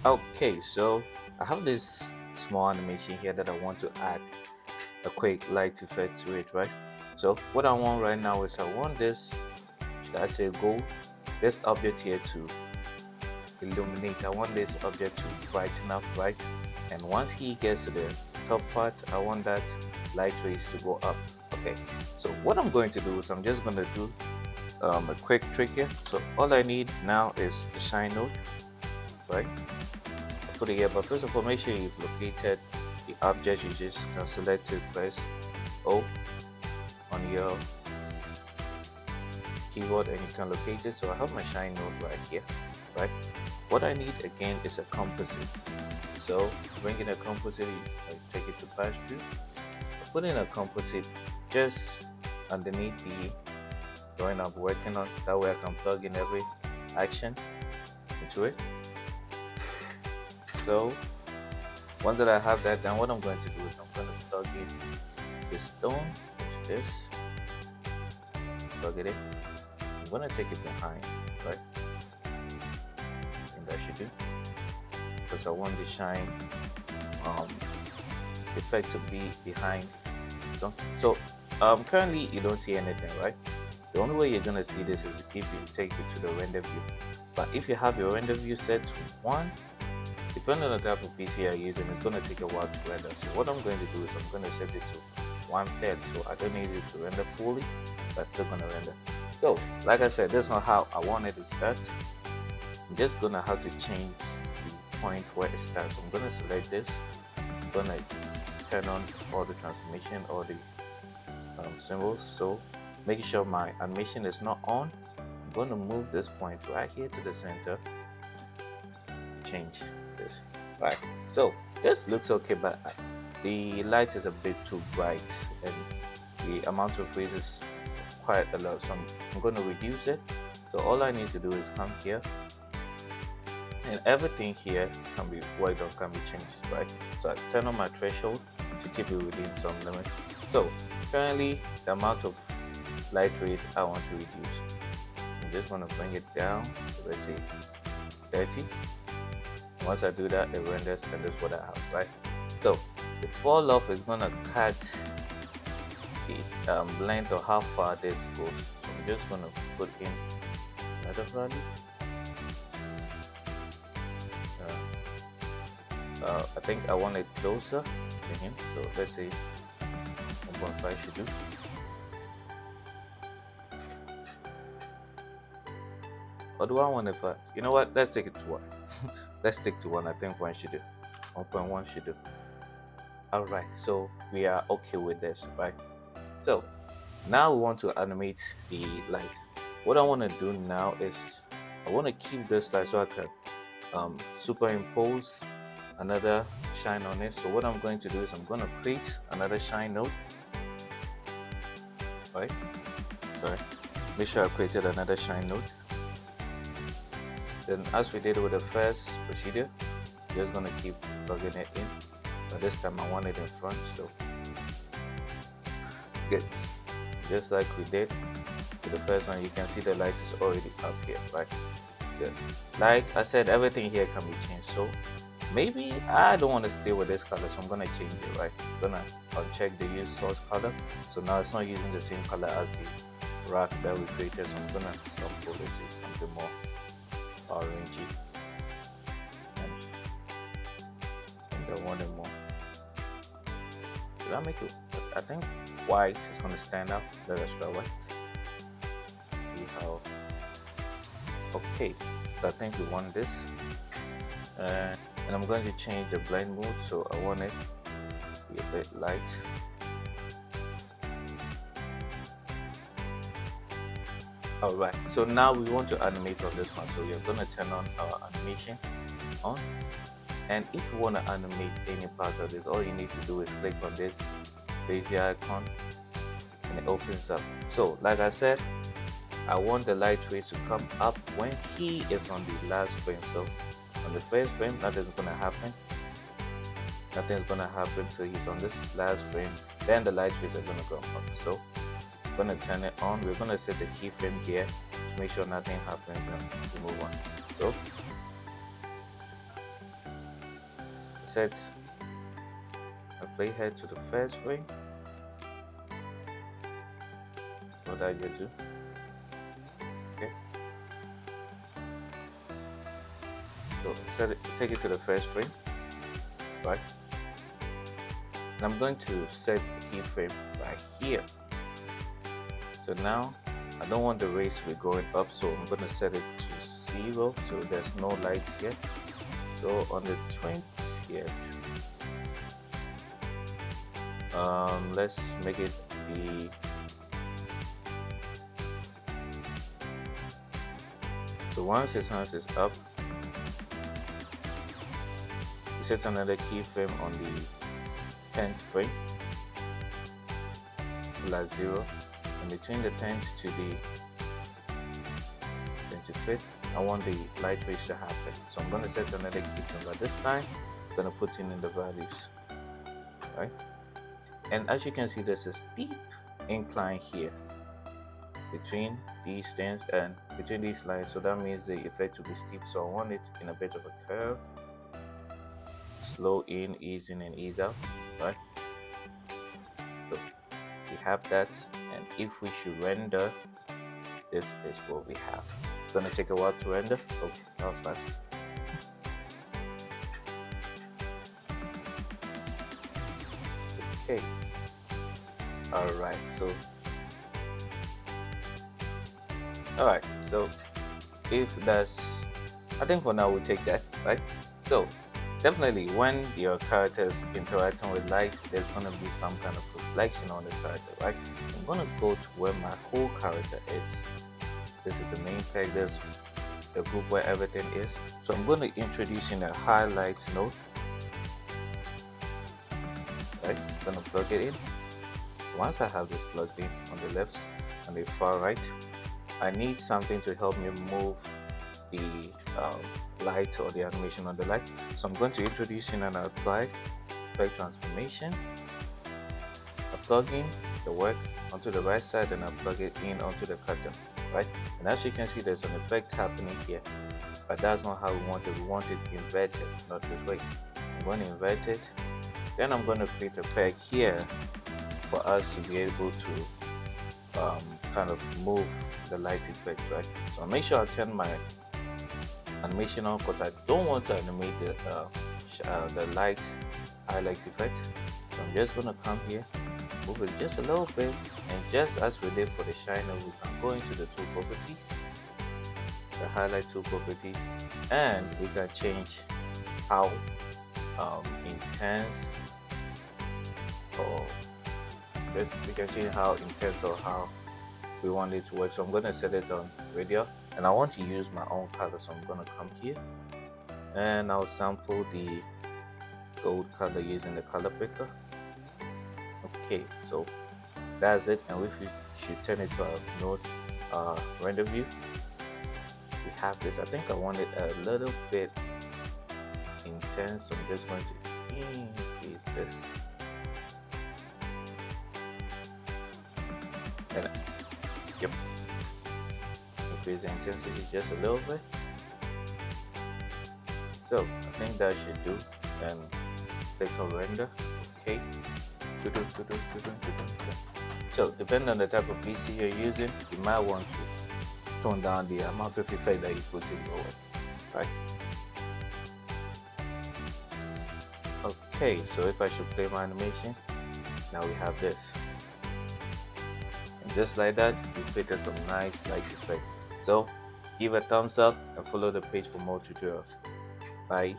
Okay, so I have this small animation here that I want to add a quick light effect to it, right? So what I want right now is I want this, should I say gold, this object here to illuminate. I want this object to brighten up, right? And once he gets to the top part, I want that light rays to go up. Okay, so what I'm going to do is I'm just going to do a quick trick here. So all I need now is the shine node, right? I put it here, but first of all, make sure you've located the object. You just can select it, press O on your keyboard, and you can locate it. So I have my shine node right here, right? What I need again is a composite. So bring in a composite, I take it to pass through. I put in a composite just underneath the drawing I'm working on. That way I can plug in every action into it. So once that I have that done, what I'm going to do is I'm going to plug in this stone into this, plug it in. I'm going to take it behind, right? And that should do, because I want the shine um, effect to be behind. So currently you don't see anything, right? The only way you're gonna see this is if you take it to the render view. But if you have your render view set to 1, depending on the type of PC you're using, it's gonna take a while to render. So what I'm going to do is I'm gonna set it to 1/3, so I don't need it to render fully, but still gonna render. So like I said, this is not how I want it to start. I'm just gonna have to change the point where it starts. So I'm gonna select this. I'm gonna turn on all the transformation, all the symbols. So making sure my animation is not on, I'm going to move this point right here to the center, change this, right? So this looks okay, but the light is a bit too bright and the amount of rays is quite a lot, so I'm going to reduce it. So all I need to do is come here, and everything here can be worked on, can be changed, right? So I turn on my threshold to keep it within some limit. So currently the amount of light rays I want to reduce, I'm just going to bring it down to, let's say, 30. Once I do that, it renders, and that's what I have, right? So the fall off is going to cut the length of how far this goes. So I'm just going to put in another value. I think I want it closer to him, so let's say 1.5 should do. Or do I want it fast? You know what? Let's take it to 1. Let's stick to 1. I think 1 should do. 1.1 should do. Alright, so we are okay with this, right? So now we want to animate the light. What I want to do now is I want to keep this light so I can superimpose another shine on it. So what I'm going to do is I'm going to create another shine node, right? Sorry, make sure I created another shine node. Then as we did with the first procedure, I'm just going to keep plugging it in, but this time I want it in front. So good, just like we did with the first one, you can see the light is already up here, right? Good. Like I said, everything here can be changed. So maybe I don't want to stay with this color, so I'm gonna change it, right? I'm gonna uncheck the use source color, so now it's not using the same color as the rack that we created. So I'm gonna sample it to something more orangey, and I want it more. Did I make it? I think white is gonna stand out. Let us try white. See how? Okay, so I think we want this. And I'm going to change the blend mode, so I want it to be a bit light. Alright, so now we want to animate on this one, so we are going to turn on our animation on. And if you want to animate any part of this, all you need to do is click on this bezier icon and it opens up. So like I said, I want the light rays to come up when he is on the last frame. So on the first frame, nothing's gonna happen. Nothing's gonna happen till he's on this last frame. Then the light rays are gonna come up. So I'm gonna turn it on. We're gonna set the keyframe here to make sure nothing happens and we move on. So set a playhead to the first frame. What I just do. Okay. So take it to the first frame, right? And I'm going to set a keyframe right here. So now I don't want the rays to be going up, so I'm going to set it to 0, so there's no light here. So on the 20th, let's make it the so once his hands is up, we set another keyframe on the 10th frame, +0, and between the 10th to the 25th, I want the light rays to happen. So I'm going to set another keyframe, but this time I'm going to put in the values, right? And as you can see, there's a steep incline here between these things and between these lines, so that means the effect will be steep. So I want it in a bit of a curve, slow in, ease in and ease out, right? So we have that, and if we should render, this is what we have. It's gonna take a while to render. Oh, that was fast. Okay, all right, so if that's, I think for now we'll take that, right? So definitely when your character is interacting with light, there's going to be some kind of reflection on the character, right? I'm going to go to where my whole character is. This is the main peg, there's the group where everything is. So I'm going to introduce in a highlights node, right? I'm going to plug it in. So once I have this plugged in on the left and the far right, I need something to help me move the light or the animation on the light. So I'm going to introduce in an applied effect transformation. I plug in the work onto the right side and I plug it in onto the cutter, right? And as you can see, there's an effect happening here, but that's not how we want it. We want it inverted, not this way. I'm going to invert it. Then I'm going to create a peg here for us to be able to kind of move the light effect, right? So I'll make sure I turn my animation on because I don't want to animate the light highlight effect. So I'm just gonna come here, move it just a little bit, and just as we did for the shiner, we can go into the tool properties, the highlight tool properties, and we can change how intense or we can change how intense or how we want it to work. So I'm going to set it on radial, and I want to use my own color, so I'm going to come here and I'll sample the gold color using the color picker. Okay, so that's it, and if we should turn it to our node render view, we have this. I think I want it a little bit intense, so I'm just going to increase this. And yep, increase the intensity just a little bit. So I think that should do, and click on render. Okay. So depending on the type of PC you're using, you might want to tone down the amount of effect that you put in your work, right? Okay, so if I should play my animation, now we have this. And just like that, you created some nice light effect. So give a thumbs up and follow the page for more tutorials. Bye.